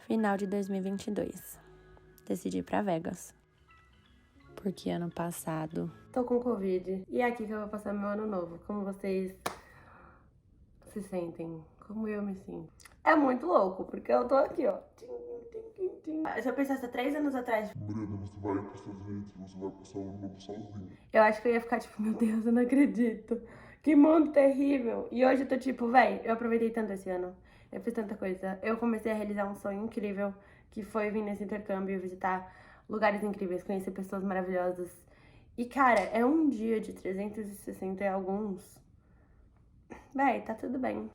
Final de 2022. Decidi ir pra Vegas. Porque ano passado... Tô com Covid. E é aqui que eu vou passar meu ano novo. Como vocês se sentem? Como eu me sinto? É muito louco, porque eu tô aqui, ó. Se eu pensasse há 3 anos atrás... Mariana, você vai para os Estados Unidos, você vai passar o ano novo sozinha. Eu acho que eu ia ficar tipo, meu Deus, eu não acredito. Que mundo terrível. E hoje eu tô tipo, véi, eu aproveitei tanto esse ano. Eu fiz tanta coisa. Eu comecei a realizar um sonho incrível, que foi vir nesse intercâmbio, visitar lugares incríveis, conhecer pessoas maravilhosas. E, cara, é um dia de 360 e alguns. Véi, tá tudo bem.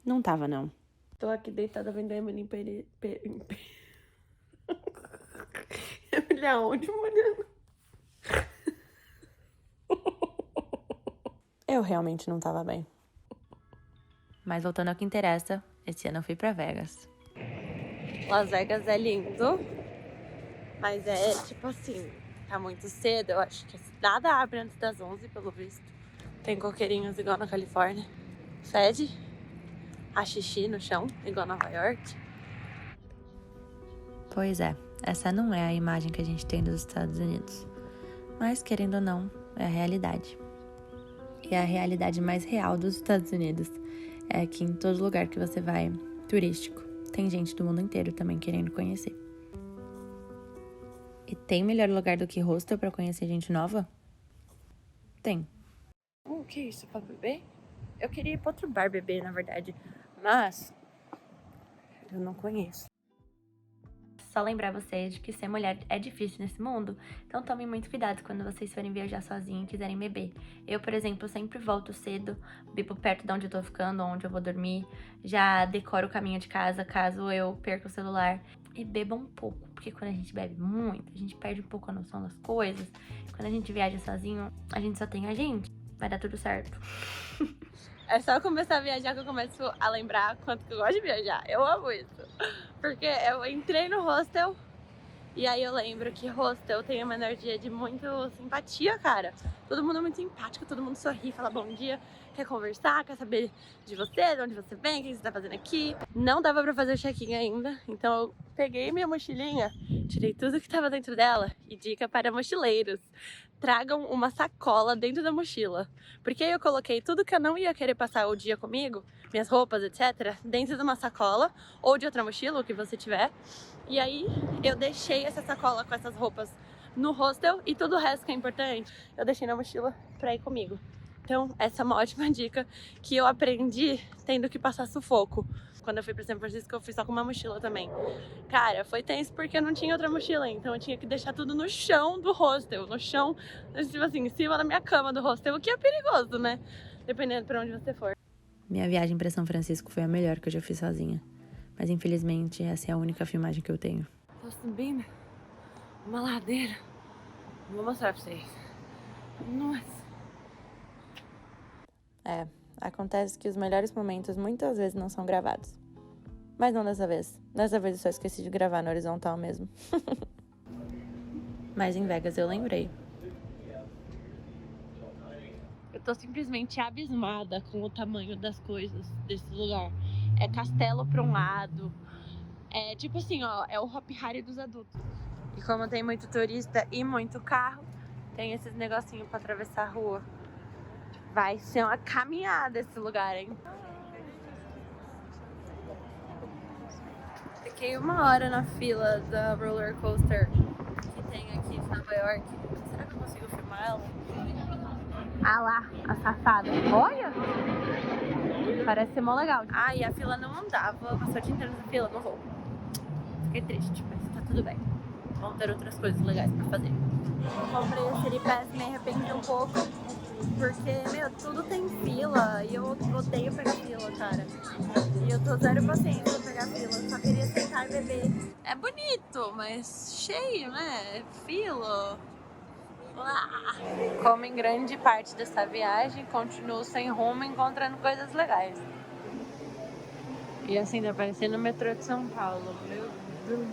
Não tava, não. Tô aqui deitada vendo a Emily Emily aonde, Mariana? Eu realmente não tava bem. Mas voltando ao que interessa, esse ano eu fui pra Vegas. Las Vegas é lindo, mas é tipo assim, tá muito cedo. Eu acho que nada abre antes das 11, pelo visto. Tem coqueirinhos igual na Califórnia. Fede a xixi no chão, igual Nova York. Pois é, essa não é a imagem que a gente tem dos Estados Unidos. Mas, querendo ou não, é a realidade. E a realidade mais real dos Estados Unidos é que em todo lugar que você vai, turístico, tem gente do mundo inteiro também querendo conhecer. E tem melhor lugar do que hostel pra conhecer gente nova? Tem. O que é isso, pra beber? Eu queria ir pra outro bar beber, na verdade. Mas eu não conheço. Só lembrar vocês de que ser mulher é difícil nesse mundo, então tomem muito cuidado quando vocês forem viajar sozinhos e quiserem beber. Eu, por exemplo, sempre volto cedo, bebo perto de onde eu tô ficando, onde eu vou dormir, já decoro o caminho de casa caso eu perca o celular. E beba um pouco, porque quando a gente bebe muito, a gente perde um pouco a noção das coisas. Quando a gente viaja sozinho, a gente só tem a gente. Vai dar tudo certo. É só começar a viajar que eu começo a lembrar quanto que eu gosto de viajar. Eu amo isso. Porque eu entrei no hostel e aí eu lembro que hostel tem uma energia de muito simpatia, cara. Todo mundo é muito simpático, todo mundo sorri, fala bom dia, quer conversar, quer saber de você, de onde você vem, o que você tá fazendo aqui. Não dava pra fazer o check-in ainda, então eu peguei minha mochilinha, tirei tudo que tava dentro dela. E dica para mochileiros: tragam uma sacola dentro da mochila. Porque aí eu coloquei tudo que eu não ia querer passar o dia comigo, minhas roupas, etc., dentro de uma sacola ou de outra mochila, o que você tiver. E aí eu deixei essa sacola com essas roupas no hostel e tudo o resto que é importante eu deixei na mochila pra ir comigo. Então essa é uma ótima dica que eu aprendi tendo que passar sufoco. Quando eu fui pra São Francisco, eu fui só com uma mochila também. Cara, foi tenso porque eu não tinha outra mochila, então eu tinha que deixar tudo no chão do hostel, no chão, tipo assim, em cima da minha cama do hostel, o que é perigoso, né? Dependendo pra onde você for. Minha viagem pra São Francisco foi a melhor que eu já fiz sozinha. Mas infelizmente essa é a única filmagem que eu tenho. Tô subindo uma ladeira. Vou mostrar pra vocês. Nossa. É, acontece que os melhores momentos muitas vezes não são gravados. Mas não dessa vez. Dessa vez eu só esqueci de gravar no horizontal mesmo. Mas em Vegas eu lembrei. Eu tô simplesmente abismada com o tamanho das coisas desse lugar. É castelo pra um lado. É tipo assim, ó, é o Hop Hari dos adultos. E como tem muito turista e muito carro, tem esses negocinhos pra atravessar a rua. Vai ser uma caminhada esse lugar, hein? Fiquei 1 hora na fila da roller coaster que tem aqui em Nova York. Será que eu consigo filmar ela? Ah lá, a safada. Olha! Parece ser mó legal. Ah, e a fila não andava. Passou o dia inteiro na fila, não vou. Fiquei triste, mas tá tudo bem. Vão ter outras coisas legais pra fazer. Comprei esse Seripass, me arrependi um pouco. Porque, meu, tudo tem fila e eu odeio pegar fila, cara. E eu tô zero paciência pra pegar fila, só queria sentar e beber. É bonito, mas cheio, né? Fila. Como em grande parte dessa viagem, continuo sem rumo, encontrando coisas legais. E assim, tá parecendo o metrô de São Paulo, meu Deus.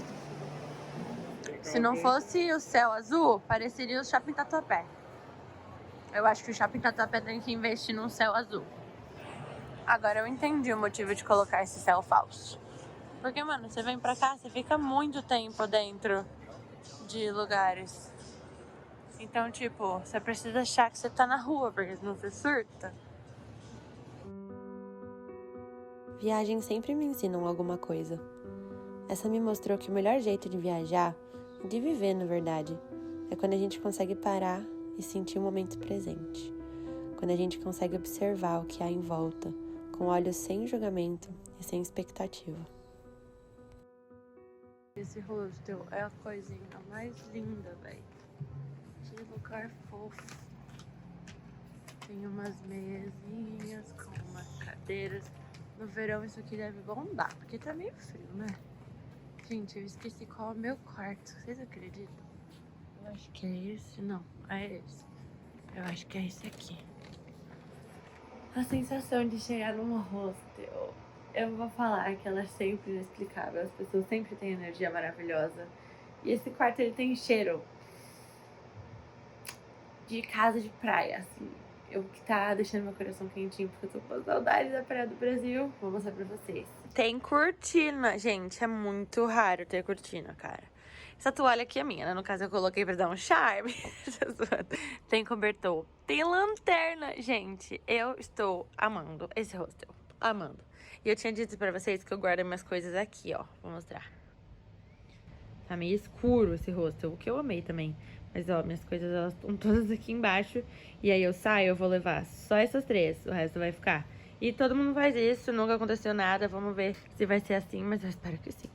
Se não fosse o céu azul, pareceria o Shopping Tatuapé. Eu acho que o Shopping Tatuapé tem que investir num céu azul. Agora eu entendi o motivo de colocar esse céu falso. Porque, mano, você vem pra cá, você fica muito tempo dentro de lugares. Então, tipo, você precisa achar que você tá na rua, porque senão você surta. Viagens sempre me ensinam alguma coisa. Essa me mostrou que o melhor jeito de viajar, de viver na verdade, é quando a gente consegue parar e sentir o momento presente. Quando a gente consegue observar o que há em volta, com olhos sem julgamento e sem expectativa. Esse hostel é a coisinha mais linda, velho. Que lugar fofo. Tem umas mesinhas com umas cadeiras. No verão isso aqui deve bombar, porque tá meio frio, né? Gente, eu esqueci qual é o meu quarto. Vocês acreditam? Eu acho que é esse. Não, é esse. Eu acho que é esse aqui. A sensação de chegar num hostel, eu vou falar que ela é sempre inexplicável. As pessoas sempre têm energia maravilhosa. E esse quarto, ele tem cheiro de casa de praia, assim. O que tá deixando meu coração quentinho, porque eu tô com saudade da praia do Brasil. Vou mostrar pra vocês. Tem cortina, gente. É muito raro ter cortina, cara. Essa toalha aqui é minha, né? No caso, eu coloquei pra dar um charme. Tem cobertor. Tem lanterna. Gente, eu estou amando esse hostel. Amando. E eu tinha dito pra vocês que eu guardo minhas coisas aqui, ó. Vou mostrar. Tá meio escuro esse hostel, o que eu amei também. Mas, ó, minhas coisas, elas estão todas aqui embaixo. E aí eu saio, eu vou levar só essas 3. O resto vai ficar. E todo mundo faz isso, nunca aconteceu nada. Vamos ver se vai ser assim, mas eu espero que sim.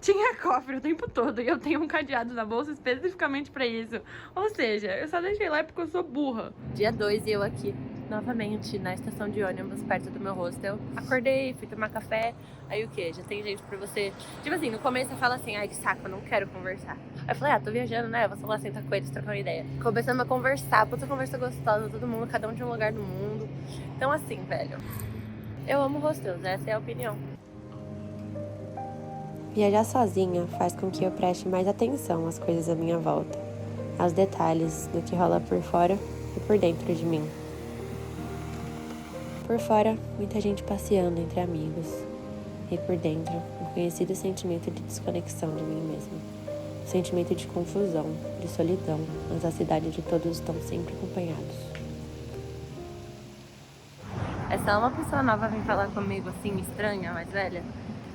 Tinha cofre o tempo todo e eu tenho um cadeado na bolsa especificamente pra isso. Ou seja, eu só deixei lá porque eu sou burra. Dia 2 e eu aqui, novamente, na estação de ônibus, perto do meu hostel. Acordei, fui tomar café. Aí o quê? Já tem gente pra você... Tipo assim, no começo eu falo assim, ai que saco, eu não quero conversar. Aí eu falei, tô viajando, né? Eu vou só lá sentar com eles, trocar uma ideia. Começamos a conversar, puta conversa gostosa, todo mundo, cada um de um lugar do mundo. Então assim, velho, eu amo hostels, essa é a opinião. Viajar sozinha faz com que eu preste mais atenção às coisas à minha volta, aos detalhes do que rola por fora e por dentro de mim. Por fora, muita gente passeando entre amigos, e por dentro, um conhecido sentimento de desconexão de mim mesma, um sentimento de confusão, de solidão, mas a cidade de todos estão sempre acompanhados. É só uma pessoa nova vir falar comigo assim, estranha, mais velha.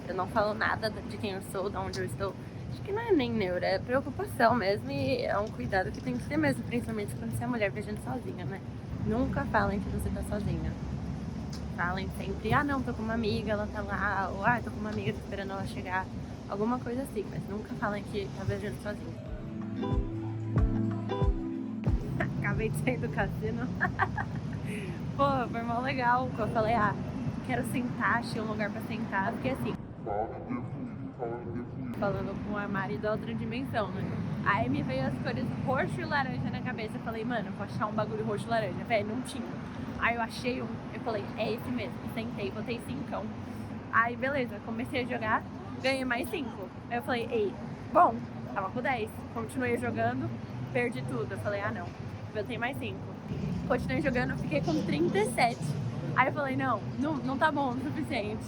Eu não falo nada de quem eu sou, de onde eu estou. Acho que não é nem neura, é preocupação mesmo. E é um cuidado que tem que ter mesmo, principalmente quando você é mulher viajando sozinha, né? Nunca falem que você tá sozinha. Falem sempre, não, tô com uma amiga, ela tá lá. Ou, tô com uma amiga, tô esperando ela chegar. Alguma coisa assim, mas nunca falem que tá viajando sozinha. Acabei de sair do cassino. Pô, foi mó legal. Eu falei, quero sentar, achei um lugar pra sentar. Porque assim, falando com a Mari da outra dimensão, né? Aí me veio as cores roxo e laranja na cabeça. Eu falei, mano, vou achar um bagulho roxo e laranja. Velho, não tinha. Aí eu achei um, eu falei, é esse mesmo. Sentei, botei 5. Aí beleza, comecei a jogar, ganhei mais 5. Aí eu falei, ei, bom, tava com 10. Continuei jogando, perdi tudo. Eu falei, não, botei mais 5. Continuei jogando, fiquei com 37. Aí eu falei, não tá bom o suficiente.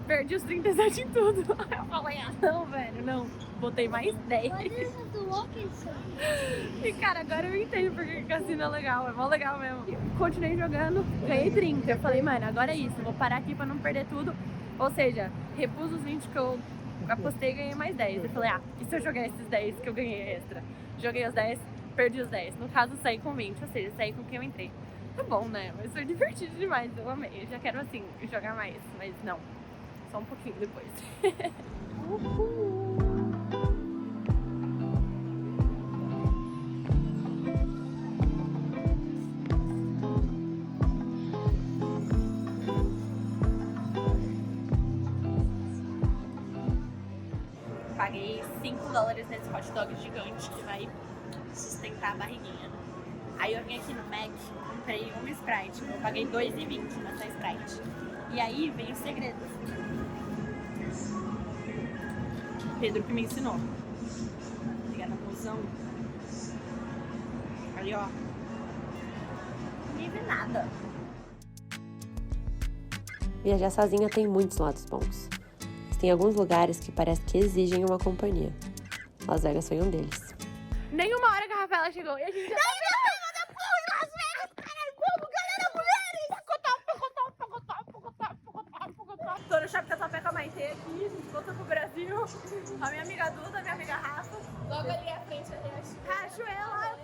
Perdi os 37 em tudo. Aí eu falei, não, velho, não. Botei mais 10. E cara, agora eu entendo porque o cassino é legal, é mó legal mesmo. Continuei jogando, ganhei 30. Eu falei, mano, agora é isso, vou parar aqui pra não perder tudo. Ou seja, repus os 20 que eu apostei e ganhei mais 10. Eu falei, e se eu jogar esses 10 que eu ganhei extra? Joguei os 10, perdi os 10. No caso, saí com 20, ou seja, saí com quem eu entrei. Tá bom, né? Mas foi divertido demais, eu amei. Eu já quero, assim, jogar mais, mas não. Só um pouquinho depois. Paguei $5 nesse hot dog gigante que vai sustentar a barriguinha. Aí eu vim aqui no Mac, comprei uma Sprite. Eu paguei $2,20 nessa Sprite. E aí vem o segredo. Pedro que me ensinou. Ligar na posição. Aí, ó. fazer nada. Viajar sozinha tem muitos lados bons. Mas tem alguns lugares que parece que exigem uma companhia. Las Vegas foi um deles. Nenhuma hora que a Rafaela chegou e a gente já... Tô no shopping Tatuapé com a Maitê aqui, a gente voltou pro Brasil. A minha amiga Duda, a minha amiga Rafa. Logo ali à frente ali a Riachuelo.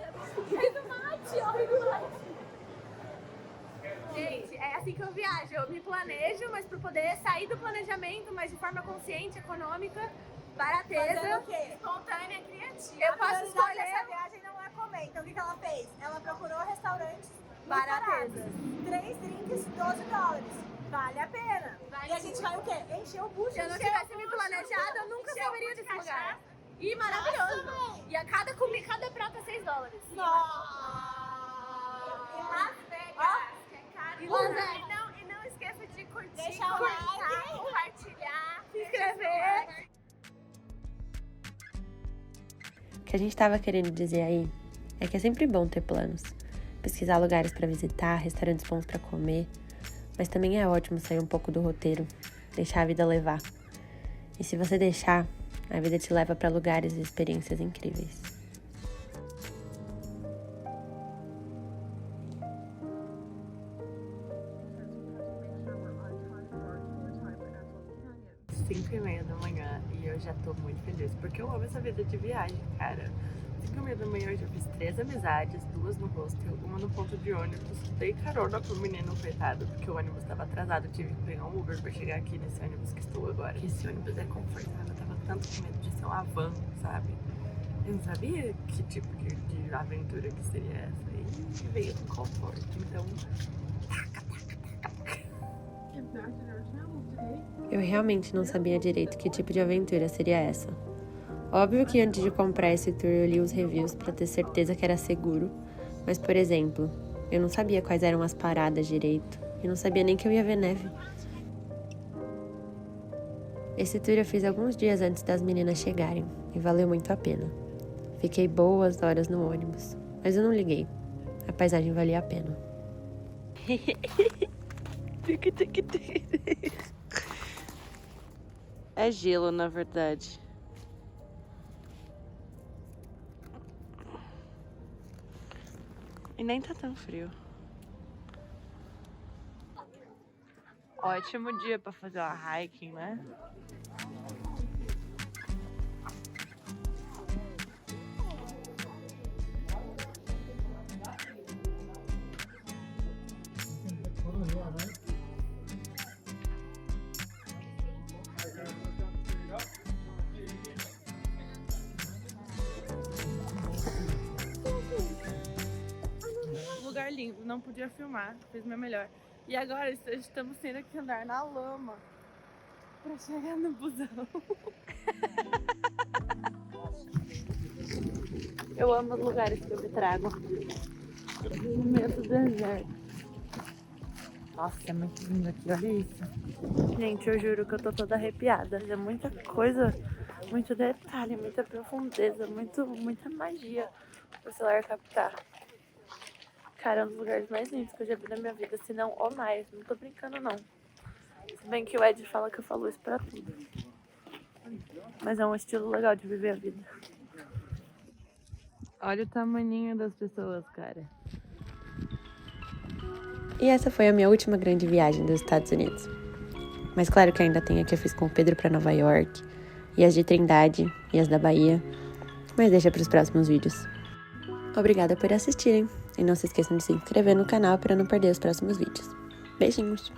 Rei do Mate, ó, Rei do Mate. Gente, é assim que eu viajo. Eu me planejo, mas pra poder sair do planejamento, mas de forma consciente, econômica, barateza. Fazendo o quê? Espontânea, criativa. Eu posso escolher. Essa viagem não é comer. Então o que ela fez? Ela procurou restaurantes Barateza. 3 drinks, $12. Vale a pena. E a gente vai o quê? Encher o bucho. Se eu não tivesse me planejado, eu nunca sairia desse lugar. E maravilhoso. E cada prato é $6. Nossa! Em Las Vegas, que é caro. Em Las Vegas. E não esqueça de curtir, Deixar o like, compartilhar, se inscrever. O que a gente estava querendo dizer aí é que é sempre bom ter planos. Pesquisar lugares para visitar, restaurantes bons para comer. Mas também é ótimo sair um pouco do roteiro, deixar a vida levar. E se você deixar, a vida te leva para lugares e experiências incríveis. Cinco e meia da manhã e eu já tô muito feliz, porque eu amo essa vida de viagem, cara. 5h30 da manhã eu já fiz 3 amizades, 2 no hostel, uma no ponto de ônibus. Dei carona pro menino, coitado, porque o ônibus tava atrasado. Eu tive que pegar um Uber pra chegar aqui nesse ônibus que estou agora. Esse ônibus é confortável, eu tava tanto com medo de ser uma van, sabe? Eu não sabia que tipo de aventura que seria essa. E veio com conforto, então... Eu realmente não sabia direito que tipo de aventura seria essa. Óbvio que antes de comprar esse tour eu li os reviews pra ter certeza que era seguro, mas, por exemplo, eu não sabia quais eram as paradas direito e não sabia nem que eu ia ver neve. Esse tour eu fiz alguns dias antes das meninas chegarem e valeu muito a pena. Fiquei boas horas no ônibus, mas eu não liguei. A paisagem valia a pena. É gelo, na verdade. E nem tá tão frio. Ótimo dia pra fazer uma hiking, né? Lugar lindo, não podia filmar, fiz meu melhor. E agora estamos tendo que andar na lama pra chegar no busão. Eu amo os lugares que eu me trago no meio do deserto. Nossa, é muito lindo aqui, olha isso. Gente, eu juro que eu tô toda arrepiada. É muita coisa, muito detalhe, muita profundeza, muita magia pro celular captar. Cara, é um dos lugares mais lindos que eu já vi na minha vida, se não o mais. Não tô brincando, não. Se bem que o Ed fala que eu falo isso pra tudo. Mas é um estilo legal de viver a vida. Olha o tamaninho das pessoas, cara. E essa foi a minha última grande viagem dos Estados Unidos. Mas claro que ainda tem a que eu fiz com o Pedro pra Nova York, e as de Trindade, e as da Bahia. Mas deixa pros próximos vídeos. Obrigada por assistirem. E não se esqueçam de se inscrever no canal para não perder os próximos vídeos. Beijinhos!